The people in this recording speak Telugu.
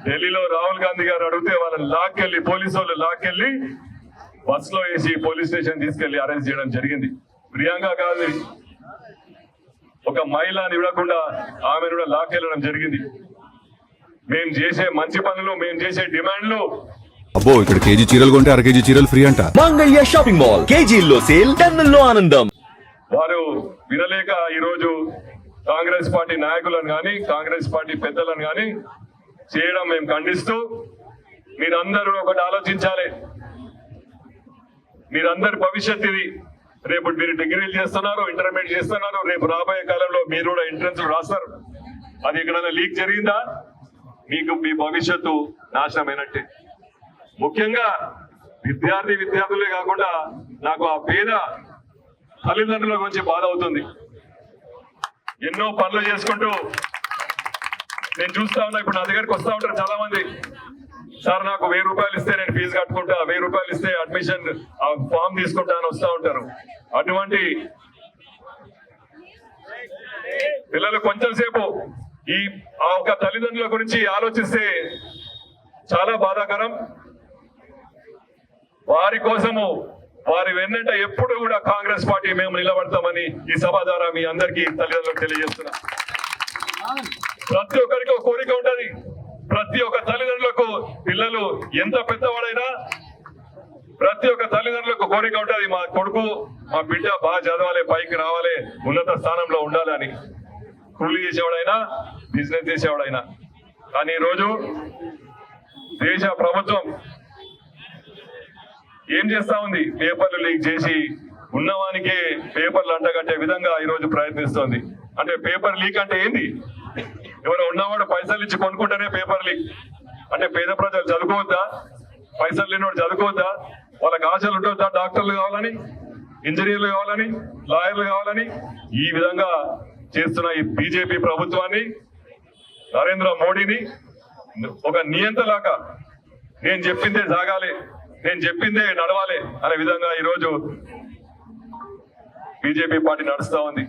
ఢిల్లీలో రాహుల్ గాంధీ గారు అడిగితే వాళ్ళని లాక్కెళ్ళి పోలీసు వాళ్ళు లాక్కెళ్ళి బస్ లో వేసి పోలీస్ స్టేషన్ తీసుకెళ్లి అరెస్ట్ చేయడం జరిగింది. ప్రియాంక గాంధీ ఒక మహిళని ఇవ్వకుండా ఆమెను కూడా లాక్కెళ్ళడం జరిగింది. మేము చేసే మంచి పనులు, మేము చేసే డిమాండ్లు. అబ్బో, ఇక్కడ కేజీ చీరలు కొంటే అర కేజీ చీరలు ఫ్రీ అంట. మంగళ్య షాపింగ్ మాల్, కేజీల్లో సేల్, టన్నుల్లో ఆనందం. వారు వినలేక ఈరోజు కాంగ్రెస్ పార్టీ నాయకులను గాని కాంగ్రెస్ పార్టీ పెద్దలను గాని చేయడం మేము ఖండిస్తూ, మీరందరూ ఒకటి ఆలోచించాలి. మీరందరి భవిష్యత్ ఇది. రేపు మీరు డిగ్రీలు చేస్తున్నారు, ఇంటర్మీడియట్ చేస్తున్నారు, రేపు రాబోయే కాలంలో మీరు కూడా ఎంట్రన్స్ రాస్తారు. అది ఎక్కడైనా లీక్ జరిగిందా మీకు మీ భవిష్యత్తు నాశనమైనట్టే. ముఖ్యంగా విద్యార్థులే కాకుండా నాకు ఆ పేద తల్లిదండ్రుల గురించి బాధ అవుతుంది. ఎన్నో పనులు చేసుకుంటూ నేను చూస్తా ఉన్నా. ఇప్పుడు నా దగ్గరకు వస్తా ఉంటారు చాలా మంది, సార్ నాకు 1000 రూపాయలు ఇస్తే నేను ఫీజు కట్టుకుంటా, 1000 రూపాయలు ఇస్తే అడ్మిషన్ ఫామ్ తీసుకుంటా అని వస్తా ఉంటారు. అటువంటి పిల్లలు కొంచెం సేపు ఆ ఒక తల్లిదండ్రుల గురించి ఆలోచిస్తే చాలా బాధాకరం. వారి కోసము వారి వెన్నట ఎప్పుడు కూడా కాంగ్రెస్ పార్టీ మేము నిలబడతామని ఈ సభ ద్వారా మీ అందరికీ తల్లిదండ్రులకు తెలియజేస్తున్నా. ప్రతి ఒక్కరికి ఒక కోరిక ఉంటది. ప్రతి ఒక్క తల్లిదండ్రులకు పిల్లలు ఎంత పెద్దవాడైనా ప్రతి ఒక్క తల్లిదండ్రులకు కోరిక ఉంటది, మా కొడుకు మా బిడ్డ బాగా చదవాలి, పైకి రావాలి, ఉన్నత స్థానంలో ఉండాలి అని. కూలీ చేసేవాడైనా బిజినెస్ చేసేవాడైనా. కానీ ఈరోజు దేశ ప్రభుత్వం ఏం చేస్తా ఉంది? పేపర్లు లీక్ చేసి ఉన్నవానికే పేపర్లు అంటగట్టే విధంగా ఈరోజు ప్రయత్నిస్తోంది. అంటే పేపర్ లీక్ అంటే ఏంది? ఎవరో ఉన్నవాడు పైసలు ఇచ్చి కొనుక్కుంటేనే పేపర్ లీక్ అంటే పేద ప్రజలు చదువుకోవద్దా? పైసలు లేనివాడు చదువుకోవద్దా? వాళ్ళకి ఆశలు ఉండొద్దా? డాక్టర్లు కావాలని, ఇంజనీర్లు కావాలని, లాయర్లు కావాలని. ఈ విధంగా చేస్తున్న ఈ బీజేపీ ప్రభుత్వాన్ని, నరేంద్ర మోడీని ఒక నియంతలాగా నేను చెప్పిందే సాగాలి, నేను చెప్పిందే నడవాలి అనే విధంగా ఈరోజు బీజేపీ పార్టీ నడుస్తా ఉంది.